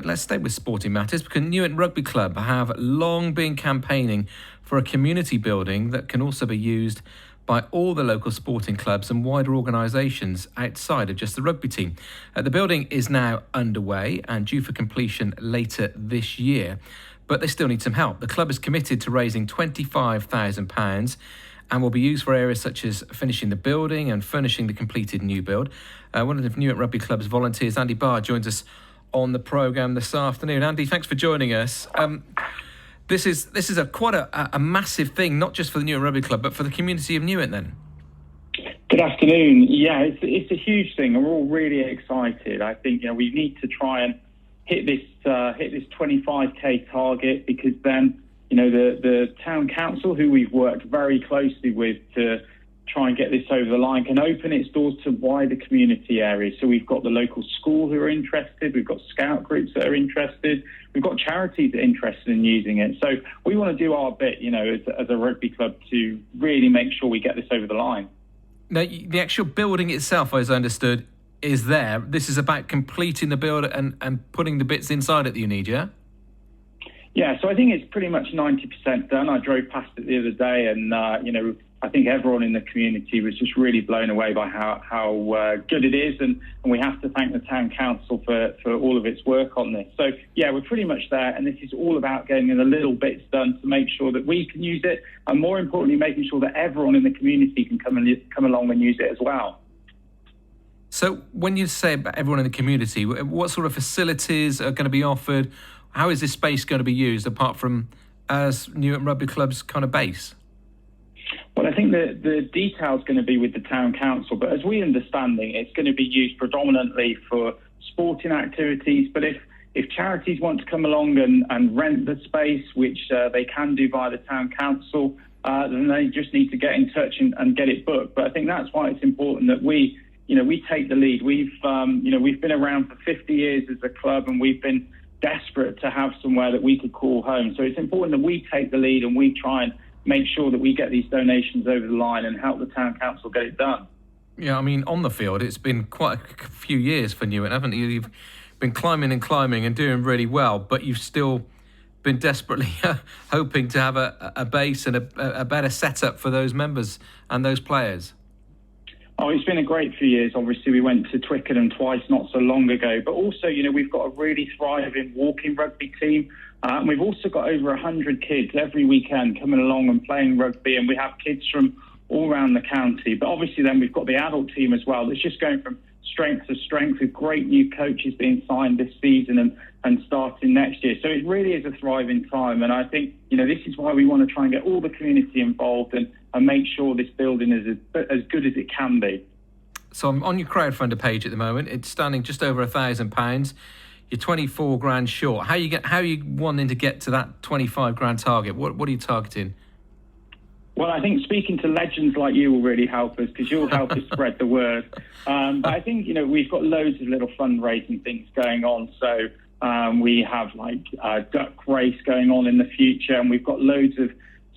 let's stay with sporting matters, because Newent Rugby Club have long been campaigning for a community building that can also be used by all the local sporting clubs and wider organisations outside of just the rugby team. The building is now underway and due for completion later this year, but they still need some help. The club is committed to raising £25,000 and will be used for areas such as finishing the building and furnishing the completed new build. One of the Newent Rugby Club's volunteers, Andy Barr, joins us on the programme this afternoon. Andy, thanks for joining us. This is quite a massive thing, not just for the Newent Rugby Club, but for the community of Newent then. Good afternoon. Yeah, it's a huge thing, and we're all really excited. I think we need to try and hit this 25k target, because then the town council, who we've worked very closely with to try and get this over the line, can open its doors to wider community areas. So we've got the local school who are interested, we've got scout groups that are interested, we've got charities that are interested in using it. So we want to do our bit, as a rugby club, to really make sure we get this over the line. Now, the actual building itself, as I understood, is there. This is about completing the build and putting the bits inside it that you need, yeah? Yeah, so I think it's pretty much 90% done. I drove past it the other day, and I think everyone in the community was just really blown away by how good it is, and we have to thank the town council for all of its work on this. So yeah, we're pretty much there, and this is all about getting the little bits done to make sure that we can use it, and more importantly, making sure that everyone in the community can come along and use it as well. So when you say about everyone in the community, what sort of facilities are going to be offered? How is this space going to be used, apart from as Newent Rugby Club's kind of base? Well, I think the detail's going to be with the town council, but as we understand it, it's going to be used predominantly for sporting activities. But if charities want to come along and rent the space, which they can do via the town council, then they just need to get in touch and get it booked. But I think that's why it's important that we take the lead. We've been around for 50 years as a club, and we've been desperate to have somewhere that we could call home. So it's important that we take the lead and we try and make sure that we get these donations over the line and help the town council get it done. Yeah, I mean, on the field, it's been quite a few years for Newent, haven't you? You've been climbing and doing really well, but you've still been desperately hoping to have a base and a better setup for those members and those players. Oh, it's been a great few years. Obviously, we went to Twickenham twice not so long ago, but also, we've got a really thriving walking rugby team. And we've also got over 100 kids every weekend coming along and playing rugby, and we have kids from all around the county. But obviously then we've got the adult team as well. That's just going from strength to strength, with great new coaches being signed this season and starting next year. So it really is a thriving time. And I think, this is why we want to try and get all the community involved and make sure this building is as good as it can be. So I'm on your CrowdFunder page at the moment. It's standing just over £1,000. You're 24 grand short. How are you wanting to get to that 25 grand target? What are you targeting? Well, I think speaking to legends like you will really help us, because you'll help us spread the word. But I think, we've got loads of little fundraising things going on. So we have a duck race going on in the future, and we've got loads of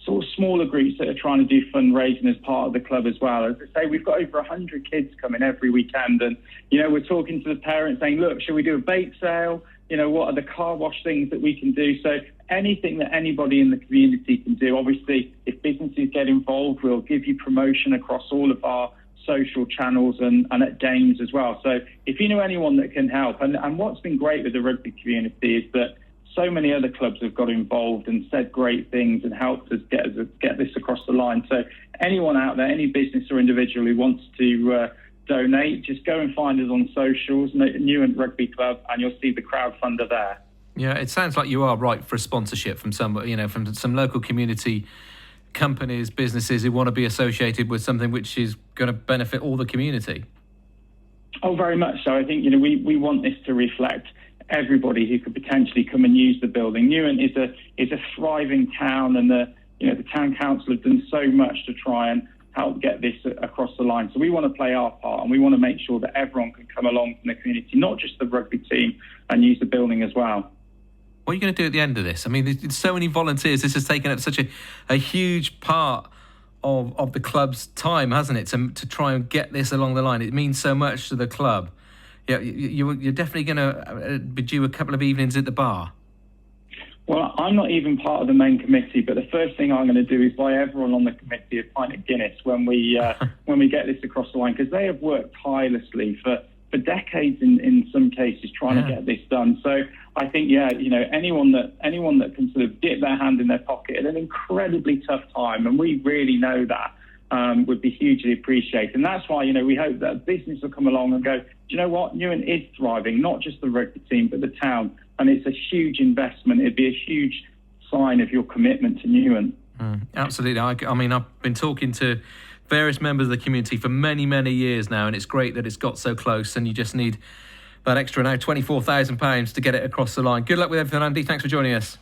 sort of smaller groups that are trying to do fundraising as part of the club as well. As I say, we've got over 100 kids coming every weekend, and we're talking to the parents saying, look, should we do a bake sale? What are the car wash things that we can do? So anything that anybody in the community can do. Obviously, if businesses get involved, we'll give you promotion across all of our social channels and at games as well. So if you know anyone that can help, and what's been great with the rugby community is that so many other clubs have got involved and said great things and helped us get this across the line. So anyone out there, any business or individual who wants to donate, just go and find us on socials, Newent Rugby Club, and you'll see the CrowdFunder there. Yeah, it sounds like you are right for a sponsorship from some local community companies, businesses who want to be associated with something which is going to benefit all the community. Oh, very much so. I think we want this to reflect everybody who could potentially come and use the building. Newent is a thriving town, and the town council have done so much to try and help get this across the line. So we want to play our part, and we want to make sure that everyone can come along from the community, not just the rugby team, and use the building as well. What are you going to do at the end of this? I mean, there's so many volunteers. This has taken up such a huge part of the club's time, hasn't it, to try and get this along the line. It means so much to the club. Yeah, you're definitely going to be due a couple of evenings at the bar. Well, I'm not even part of the main committee, but the first thing I'm going to do is buy everyone on the committee a pint of Guinness when we get this across the line, because they have worked tirelessly for decades in some cases trying to get this done. So I think, anyone that can sort of dip their hand in their pocket at an incredibly tough time, and we really know that, would be hugely appreciated. And that's why, we hope that a business will come along and go, do you know what? Newent is thriving, not just the rugby team, but the town. And it's a huge investment. It'd be a huge sign of your commitment to Newent. Absolutely. I mean, I've been talking to various members of the community for many, many years now, and it's great that it's got so close, and you just need that extra now £24,000 to get it across the line. Good luck with everything, Andy. Thanks for joining us.